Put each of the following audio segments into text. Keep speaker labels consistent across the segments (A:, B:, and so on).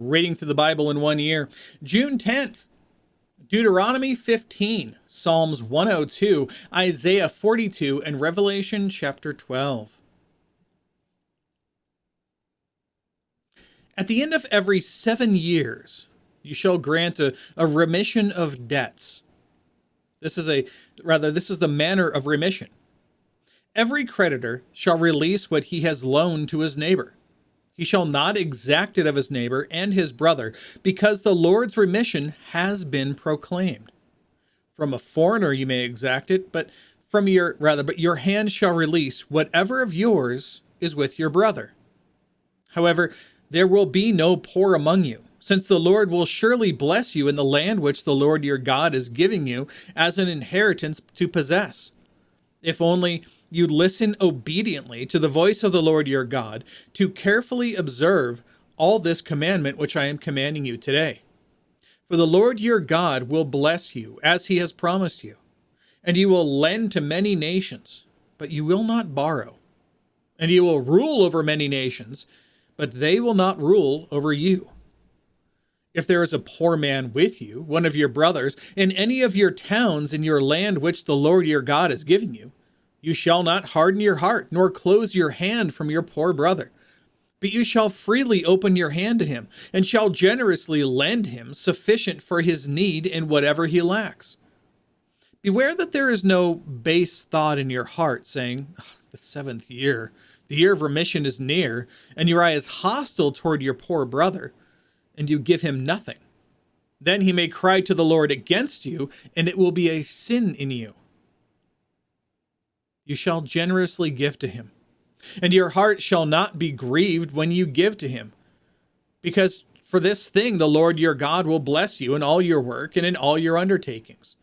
A: Reading through the Bible in 1 year. June 10th, Deuteronomy 15, Psalms 102, Isaiah 42, and Revelation chapter 12. At the end of every 7 years, you shall grant a remission of debts. This is the manner of remission. Every creditor shall release what he has loaned to his neighbor. He shall not exact it of his neighbor and his brother, because the Lord's remission has been proclaimed. From a foreigner you may exact it, but your hand shall release whatever of yours is with your brother. However, there will be no poor among you, since the Lord will surely bless you in the land which the Lord your God is giving you as an inheritance to possess. If only you listen obediently to the voice of the Lord your God, to carefully observe all this commandment which I am commanding you today. For the Lord your God will bless you, as he has promised you, and you will lend to many nations, but you will not borrow. And you will rule over many nations, but they will not rule over you. If there is a poor man with you, one of your brothers, in any of your towns in your land which the Lord your God is giving you, you shall not harden your heart, nor close your hand from your poor brother. But you shall freely open your hand to him, and shall generously lend him sufficient for his need in whatever he lacks. Beware that there is no base thought in your heart, saying, the 7th year, the year of remission is near, and your eye is hostile toward your poor brother, and you give him nothing. Then he may cry to the Lord against you, and it will be a sin in you. You shall generously give to him, and your heart shall not be grieved when you give to him. Because for this thing the Lord your God will bless you in all your work and in all your undertakings.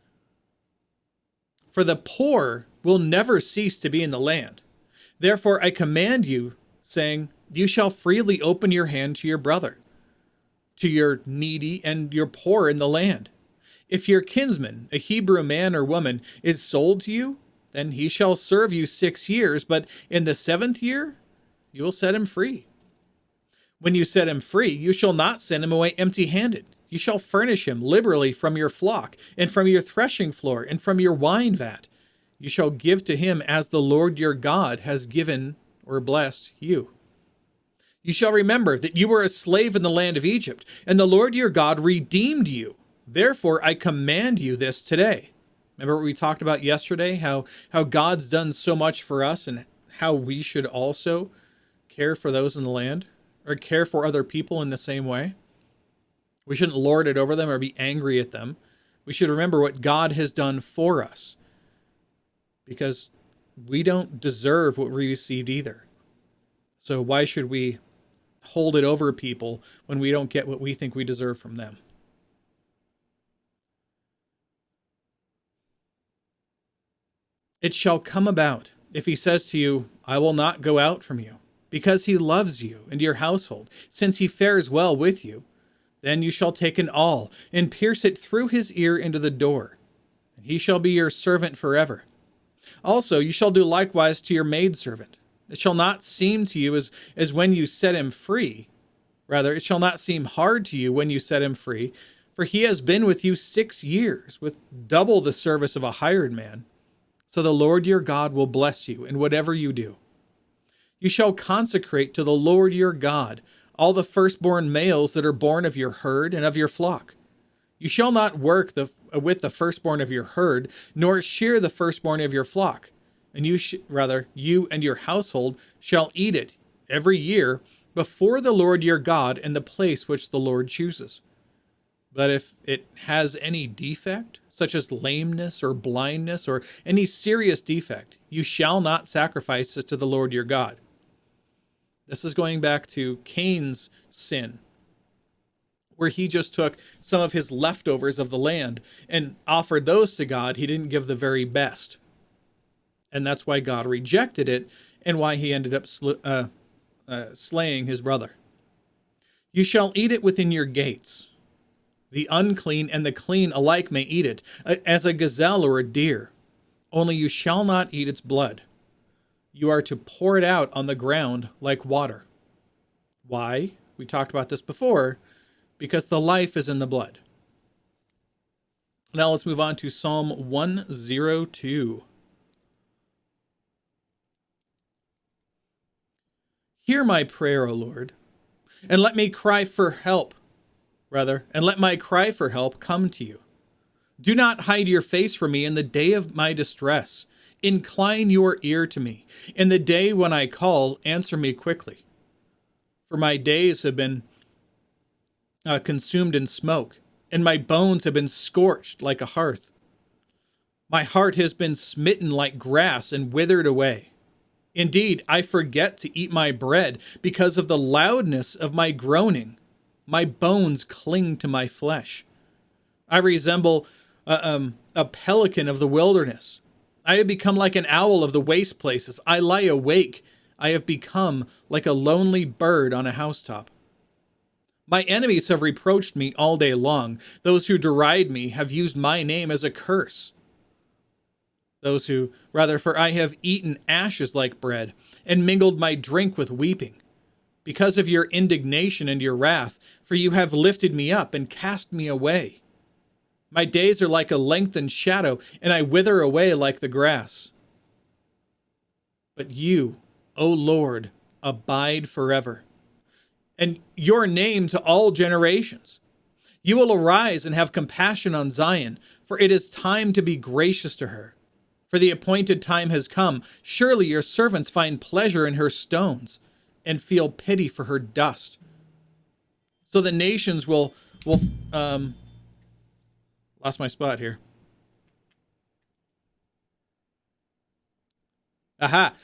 A: For the poor will never cease to be in the land. Therefore I command you, saying, you shall freely open your hand to your brother, to your needy and your poor in the land. If your kinsman, a Hebrew man or woman, is sold to you, then he shall serve you 6 years, but in the 7th year you will set him free. When you set him free, you shall not send him away empty-handed. You shall furnish him liberally from your flock, and from your threshing floor, and from your wine vat. You shall give to him as the Lord your God has given or blessed you. You shall remember that you were a slave in the land of Egypt, and the Lord your God redeemed you. Therefore I command you this today. Remember what we talked about yesterday, how God's done so much for us and how we should also care for those in the land, or care for other people in the same way. We shouldn't lord it over them or be angry at them. We should remember what God has done for us, because we don't deserve what we received either. So why should we hold it over people when we don't get what we think we deserve from them? It shall come about, if he says to you, I will not go out from you, because he loves you and your household, since he fares well with you, then you shall take an awl and pierce it through his ear into the door, and he shall be your servant forever. Also you shall do likewise to your maidservant. It shall not seem to you as when you set him free. Rather, it shall not seem hard to you when you set him free, for he has been with you 6 years, with double the service of a hired man. So the Lord your God will bless you in whatever you do. You shall consecrate to the Lord your God all the firstborn males that are born of your herd and of your flock. You shall not work with the firstborn of your herd, nor shear the firstborn of your flock. And you and your household shall eat it every year before the Lord your God in the place which the Lord chooses. But if it has any defect, such as lameness or blindness or any serious defect, you shall not sacrifice it to the Lord your God. This is going back to Cain's sin, where he just took some of his leftovers of the land and offered those to God. He didn't give the very best. And that's why God rejected it and why he ended up slaying his brother. You shall eat it within your gates. The unclean and the clean alike may eat it, as a gazelle or a deer. Only you shall not eat its blood. You are to pour it out on the ground like water. Why? We talked about this before. because the life is in the blood. Now let's move on to Psalm 102. Hear my prayer, O Lord, and let me cry for help, and let my cry for help come to you. Do not hide your face from me in the day of my distress. Incline your ear to me. In the day when I call, answer me quickly. For my days have been consumed in smoke, and my bones have been scorched like a hearth. My heart has been smitten like grass and withered away. Indeed, I forget to eat my bread because of the loudness of my groaning. My bones cling to my flesh. I resemble a pelican of the wilderness. I have become like an owl of the waste places. I lie awake. I have become like a lonely bird on a housetop. My enemies have reproached me all day long. Those who deride me have used my name as a curse. For I have eaten ashes like bread, and mingled my drink with weeping, because of your indignation and your wrath, for you have lifted me up and cast me away. My days are like a lengthened shadow, and I wither away like the grass. But you, O Lord, abide forever, and your name to all generations. You will arise and have compassion on Zion, for it is time to be gracious to her. For the appointed time has come. Surely your servants find pleasure in her stones and feel pity for her dust. So the nations will lost my spot here.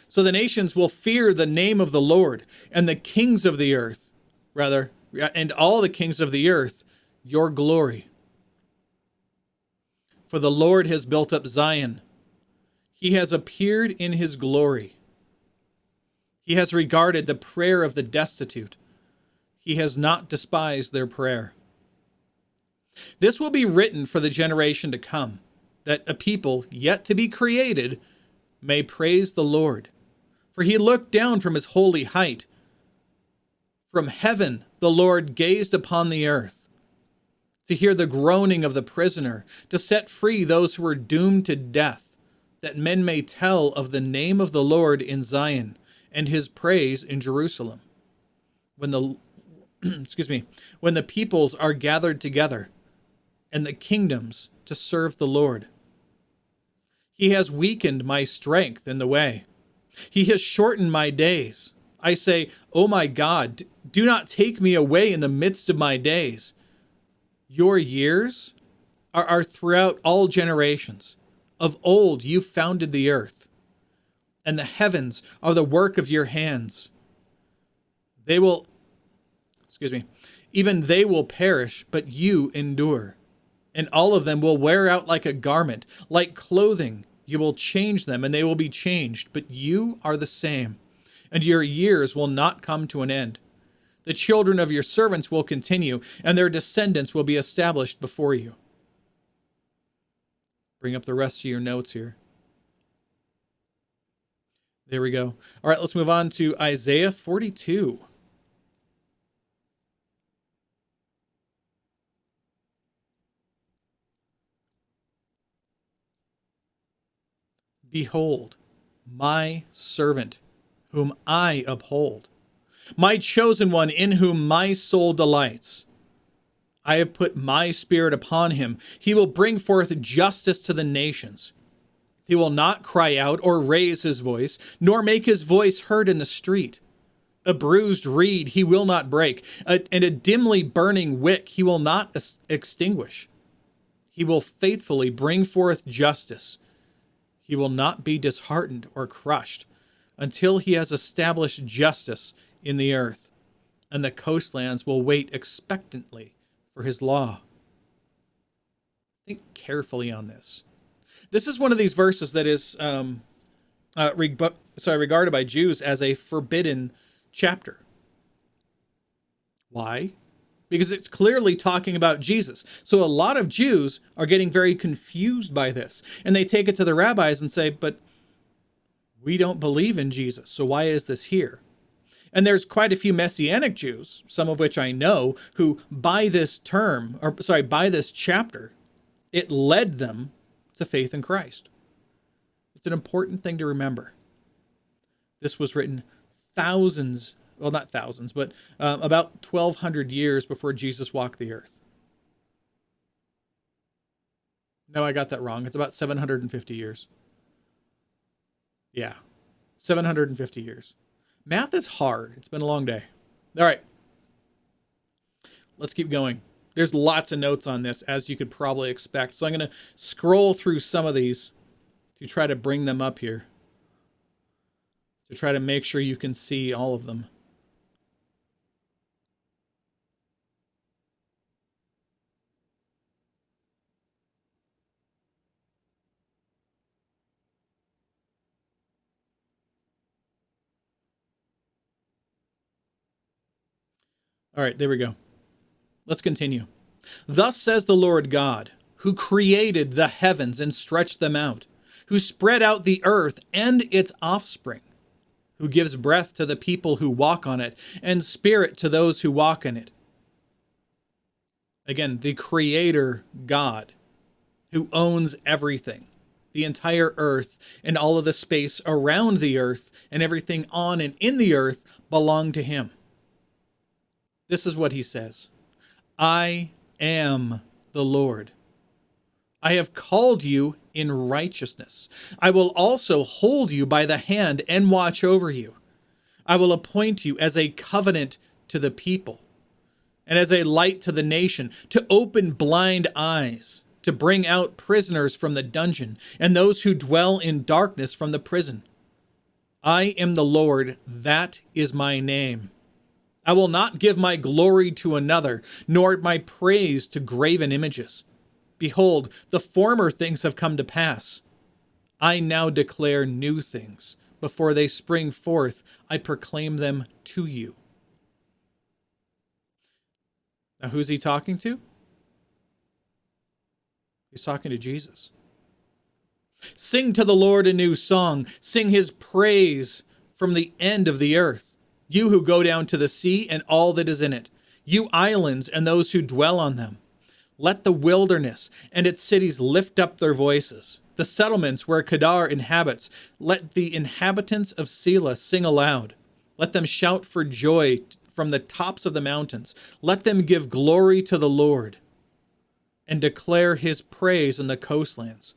A: So the nations will fear the name of the Lord, and the kings of the earth, and all the kings of the earth, your glory. For the Lord has built up Zion. He has appeared in his glory. He has regarded the prayer of the destitute. He has not despised their prayer. This will be written for the generation to come, that a people yet to be created may praise the Lord. For he looked down from his holy height. From heaven the Lord gazed upon the earth, to hear the groaning of the prisoner, to set free those who were doomed to death, that men may tell of the name of the Lord in Zion, and his praise in Jerusalem. When the peoples are gathered together, and the kingdoms to serve the Lord. He has weakened my strength in the way. He has shortened my days. I say, O my God, do not take me away in the midst of my days. Your years are throughout all generations. Of old you founded the earth, and the heavens are the work of your hands. Even they will perish, but you endure. And all of them will wear out like a garment, like clothing. You will change them, and they will be changed, but you are the same, and your years will not come to an end. The children of your servants will continue, and their descendants will be established before you. Bring up the rest of your notes here. There we go. All right, let's move on to Isaiah 42. Behold, my servant, whom I uphold, my chosen one in whom my soul delights. I have put my spirit upon him. He will bring forth justice to the nations. He will not cry out or raise his voice, nor make his voice heard in the street. A bruised reed he will not break, and a dimly burning wick he will not extinguish. He will faithfully bring forth justice. He will not be disheartened or crushed until he has established justice in the earth, and the coastlands will wait expectantly for his law. Think carefully on this. This is one of these verses that is regarded by Jews as a forbidden chapter. Why? Because it's clearly talking about Jesus. So a lot of Jews are getting very confused by this, and they take it to the rabbis and say, but we don't believe in Jesus, so why is this here? And there's quite a few Messianic Jews, some of which I know, who by this chapter, it led them to faith in Christ. It's an important thing to remember. This was written thousands, well, not thousands, but about 1,200 years before Jesus walked the earth. No, I got that wrong. It's about 750 years. Yeah, 750 years. Math is hard. It's been a long day. All right. Let's keep going. There's lots of notes on this, as you could probably expect. So I'm going to scroll through some of these to try to bring them up here, to try to make sure you can see all of them. All right, there we go. Let's continue. Thus says the Lord God, who created the heavens and stretched them out, who spread out the earth and its offspring, who gives breath to the people who walk on it, and spirit to those who walk in it. Again, the Creator God, who owns everything, the entire earth and all of the space around the earth and everything on and in the earth belong to him. This is what he says. I am the Lord. I have called you in righteousness. I will also hold you by the hand and watch over you. I will appoint you as a covenant to the people and as a light to the nation, to open blind eyes, to bring out prisoners from the dungeon and those who dwell in darkness from the prison. I am the Lord, that is my name. I will not give my glory to another, nor my praise to graven images. Behold, the former things have come to pass. I now declare new things. Before they spring forth, I proclaim them to you. Now, who's he talking to? He's talking to Jesus. Sing to the Lord a new song. Sing his praise from the end of the earth. You who go down to the sea and all that is in it, you islands and those who dwell on them. Let the wilderness and its cities lift up their voices. The settlements where Kedar inhabits, let the inhabitants of Selah sing aloud. Let them shout for joy from the tops of the mountains. Let them give glory to the Lord and declare his praise in the coastlands.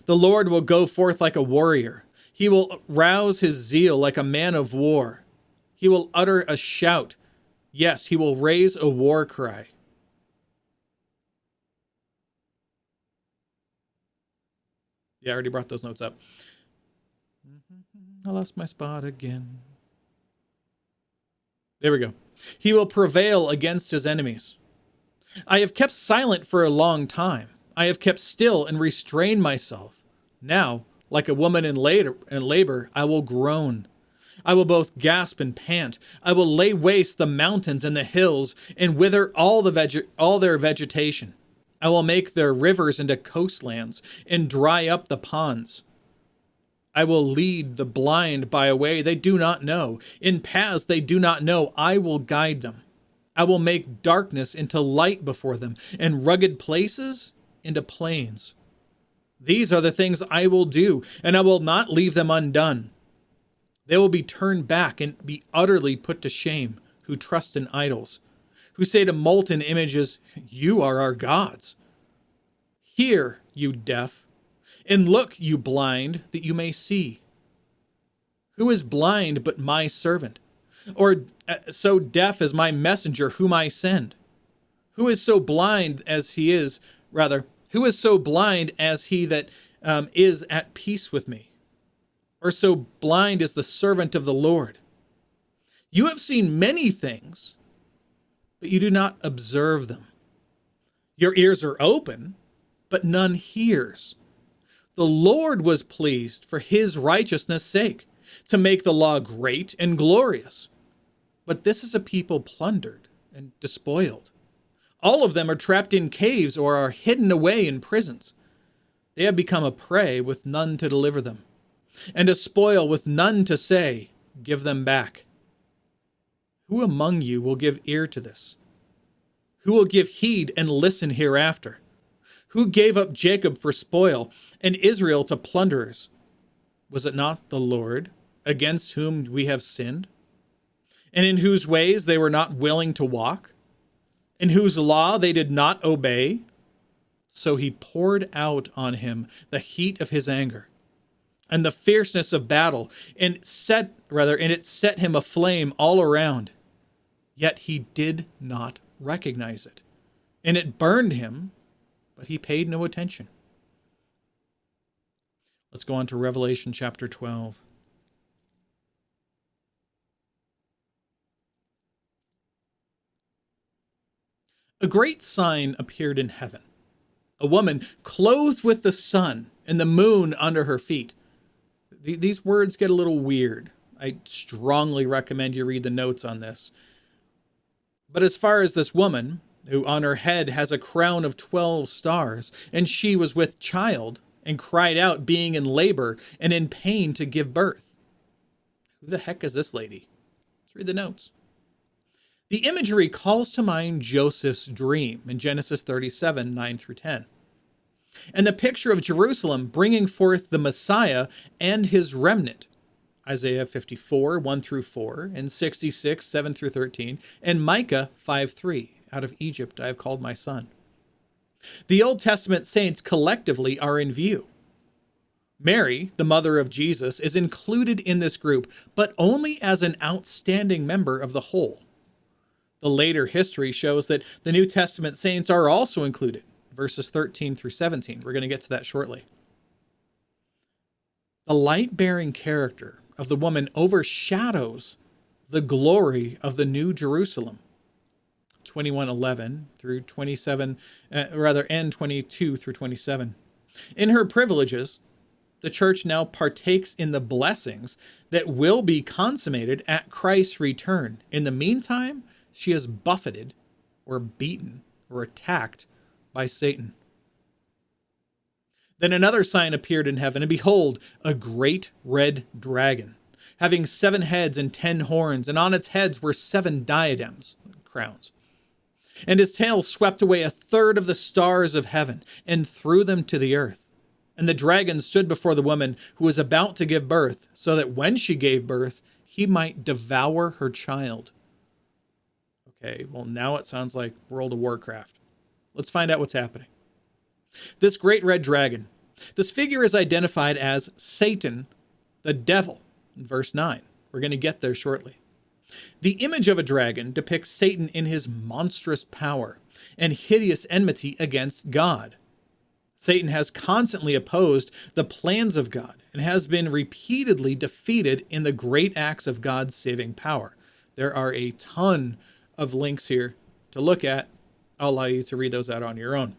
A: The Lord will go forth like a warrior. He will rouse his zeal like a man of war. He will utter a shout. Yes, he will raise a war cry. Yeah, I already brought those notes up. I lost my spot again. There we go. He will prevail against his enemies. I have kept silent for a long time. I have kept still and restrained myself. Now, like a woman in labor, I will groan. I will both gasp and pant. I will lay waste the mountains and the hills and wither all their vegetation. I will make their rivers into coastlands and dry up the ponds. I will lead the blind by a way they do not know. In paths they do not know, I will guide them. I will make darkness into light before them and rugged places into plains. These are the things I will do, and I will not leave them undone. They will be turned back and be utterly put to shame, who trust in idols, who say to molten images, you are our gods. Hear, you deaf, and look, you blind, that you may see. Who is blind but my servant, or so deaf as my messenger whom I send? Who is so blind as he is, who is so blind as he that is at peace with me? Or so blind as the servant of the Lord? You have seen many things, but you do not observe them. Your ears are open, but none hears. The Lord was pleased for his righteousness' sake to make the law great and glorious. But this is a people plundered and despoiled. All of them are trapped in caves or are hidden away in prisons. They have become a prey with none to deliver them, and a spoil with none to say, give them back. Who among you will give ear to this? Who will give heed and listen hereafter? Who gave up Jacob for spoil and Israel to plunderers? Was it not the Lord, against whom we have sinned? And in whose ways they were not willing to walk? In whose law they did not obey? So he poured out on him the heat of his anger and the fierceness of battle, and it set him aflame all around. Yet he did not recognize it. And it burned him, but he paid no attention. Let's go on to Revelation chapter 12. A great sign appeared in heaven. A woman clothed with the sun and the moon under her feet. These words get a little weird. I strongly recommend you read the notes on this. But as far as this woman, who on her head has a crown of 12 stars, and she was with child, and cried out, being in labor and in pain to give birth. Who the heck is this lady? Let's read the notes. The imagery calls to mind Joseph's dream in Genesis 37, 9 through 10. And the picture of Jerusalem bringing forth the Messiah and his remnant, Isaiah 54, 1 through 4, and 66, 7 through 13, and Micah 5, 3, out of Egypt I have called my son. The Old Testament saints collectively are in view. Mary, the mother of Jesus, is included in this group, but only as an outstanding member of the whole. The later history shows that the New Testament saints are also included, verses 13 through 17. We're going to get to that shortly. The light-bearing character of the woman overshadows the glory of the New Jerusalem. 21:11 through 27, and 22 through 27. In her privileges, the church now partakes in the blessings that will be consummated at Christ's return. In the meantime, she is buffeted or beaten or attacked by Satan. Then another sign appeared in heaven, and behold, a great red dragon, having 7 heads and 10 horns, and on its heads were 7 diadems, crowns. And his tail swept away 1/3 of the stars of heaven and threw them to the earth. And the dragon stood before the woman who was about to give birth, so that when she gave birth, he might devour her child. Okay, well, now it sounds like World of Warcraft. Let's find out what's happening. This great red dragon, this figure is identified as Satan, the devil, in verse 9. We're going to get there shortly. The image of a dragon depicts Satan in his monstrous power and hideous enmity against God. Satan has constantly opposed the plans of God and has been repeatedly defeated in the great acts of God's saving power. There are a ton of links here to look at. I'll allow you to read those out on your own.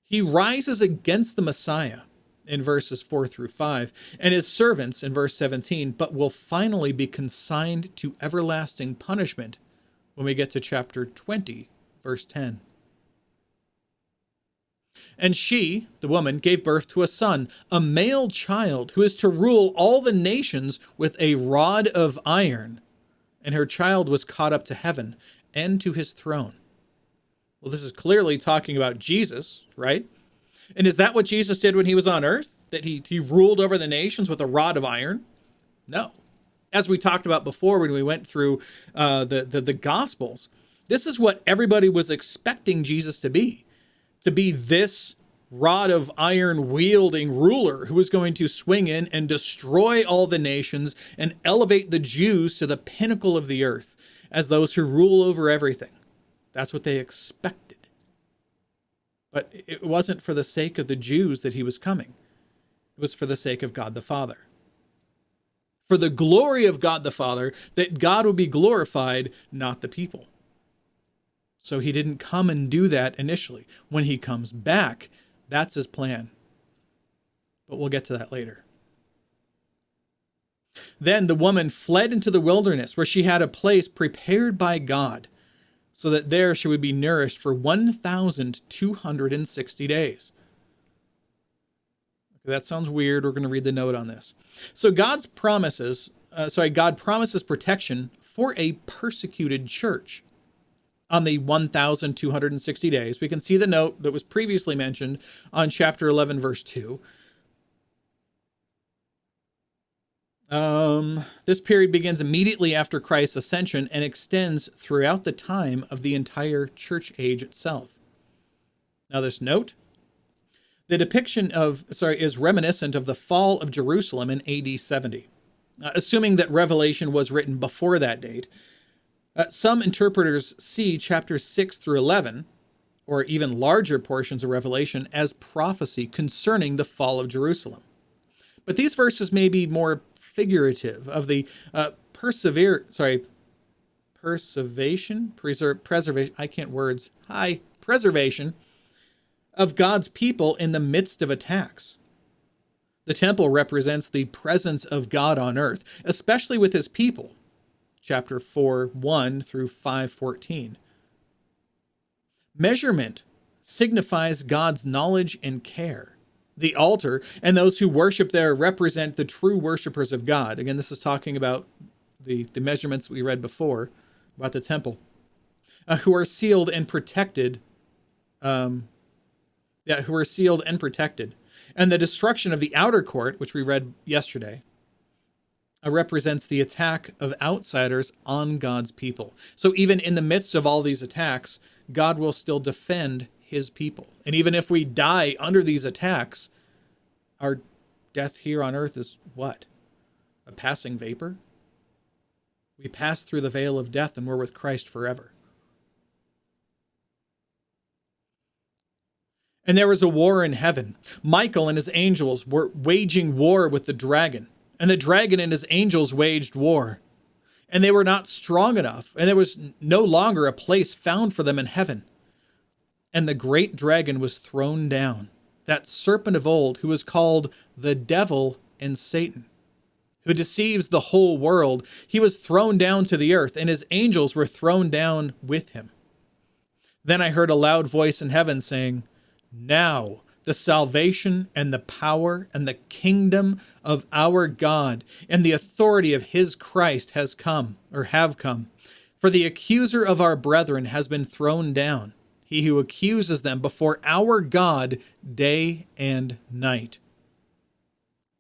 A: He rises against the Messiah in verses 4 through 5, and his servants in verse 17, but will finally be consigned to everlasting punishment when we get to chapter 20, verse 10. And she, the woman, gave birth to a son, a male child, who is to rule all the nations with a rod of iron. And her child was caught up to heaven and to his throne. Well, this is clearly talking about Jesus, right? And is that what Jesus did when he was on earth? That he ruled over the nations with a rod of iron? No. As we talked about before when we went through the Gospels, this is what everybody was expecting Jesus to be this rod of iron wielding ruler who was going to swing in and destroy all the nations and elevate the Jews to the pinnacle of the earth as those who rule over everything. That's what they expected. But it wasn't for the sake of the Jews that he was coming. It was for the sake of God the Father. For the glory of God the Father, that God would be glorified, not the people. So he didn't come and do that initially. When he comes back, that's his plan. But we'll get to that later. Then the woman fled into the wilderness, where she had a place prepared by God, so that there she would be nourished for 1,260 days. That sounds weird. We're going to read the note on this. So God promises protection for a persecuted church. On the 1,260 days, we can see the note that was previously mentioned on chapter 11, verse 2. This period begins immediately after Christ's ascension and extends throughout the time of the entire church age itself. Now, this note, the depiction is reminiscent of the fall of Jerusalem in AD 70. Assuming that Revelation was written before that date, some interpreters see chapters 6 through 11, or even larger portions of Revelation, as prophecy concerning the fall of Jerusalem. But these verses may be more figurative of the preservation, preservation of God's people in the midst of attacks. The temple represents the presence of God on earth, especially with his people, chapter 4:1 through 5:14. Measurement signifies God's knowledge and care. The altar and those who worship there represent the true worshipers of God. Again, this is talking about the measurements we read before about the temple, who are sealed and protected. And the destruction of the outer court, which we read yesterday, represents the attack of outsiders on God's people. So even in the midst of all these attacks, God will still defend his people. And even if we die under these attacks, our death here on earth is what? A passing vapor? We pass through the veil of death and we're with Christ forever. And there was a war in heaven. Michael and his angels were waging war with the dragon. And the dragon and his angels waged war. And they were not strong enough. And there was no longer a place found for them in heaven. And the great dragon was thrown down, that serpent of old who was called the devil and Satan, who deceives the whole world. He was thrown down to the earth, and his angels were thrown down with him. Then I heard a loud voice in heaven saying, "Now the salvation and the power and the kingdom of our God and the authority of his Christ have come. For the accuser of our brethren has been thrown down, he who accuses them before our God day and night.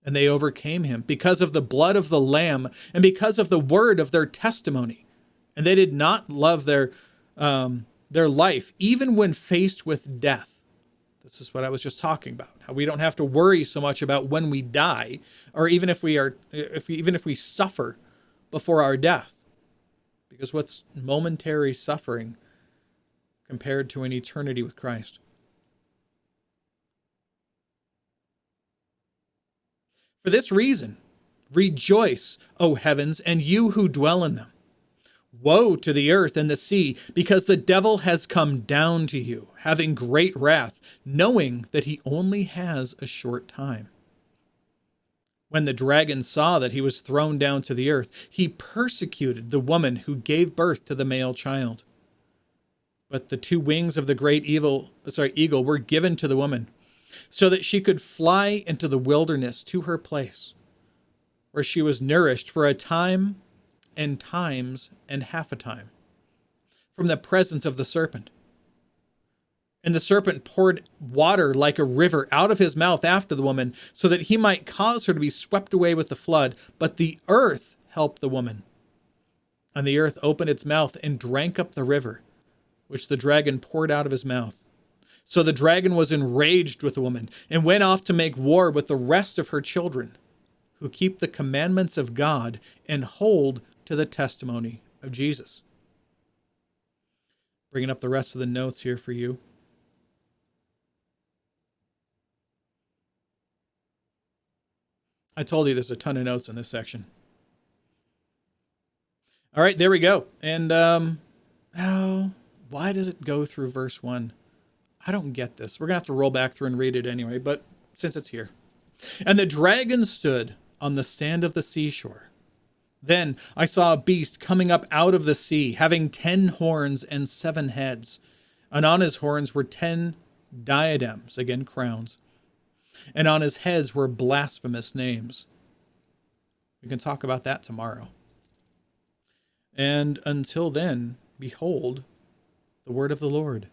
A: And they overcame him because of the blood of the Lamb and because of the word of their testimony. And they did not love their life, even when faced with death." This is what I was just talking about, how we don't have to worry so much about when we die, or even if we suffer before our death. Because what's momentary suffering compared to an eternity with Christ? For this reason, rejoice, O heavens, and you who dwell in them. Woe to the earth and the sea, because the devil has come down to you, having great wrath, knowing that he only has a short time. When the dragon saw that he was thrown down to the earth, he persecuted the woman who gave birth to the male child. But the two wings of the great eagle were given to the woman, so that she could fly into the wilderness to her place, where she was nourished for a time and times and half a time from the presence of the serpent. And the serpent poured water like a river out of his mouth after the woman, so that he might cause her to be swept away with the flood. But the earth helped the woman. And the earth opened its mouth and drank up the river, which the dragon poured out of his mouth. So the dragon was enraged with the woman and went off to make war with the rest of her children, who keep the commandments of God and hold to the testimony of Jesus. Bringing up the rest of the notes here for you. I told you there's a ton of notes in this section. All right, there we go. And why does it go through verse 1? I don't get this. We're going to have to roll back through and read it anyway, but since it's here. And the dragon stood on the sand of the seashore. Then I saw a beast coming up out of the sea, having 10 horns and 7 heads. And on his horns were 10 diadems, again crowns. And on his heads were blasphemous names. We can talk about that tomorrow. And until then, behold the word of the Lord.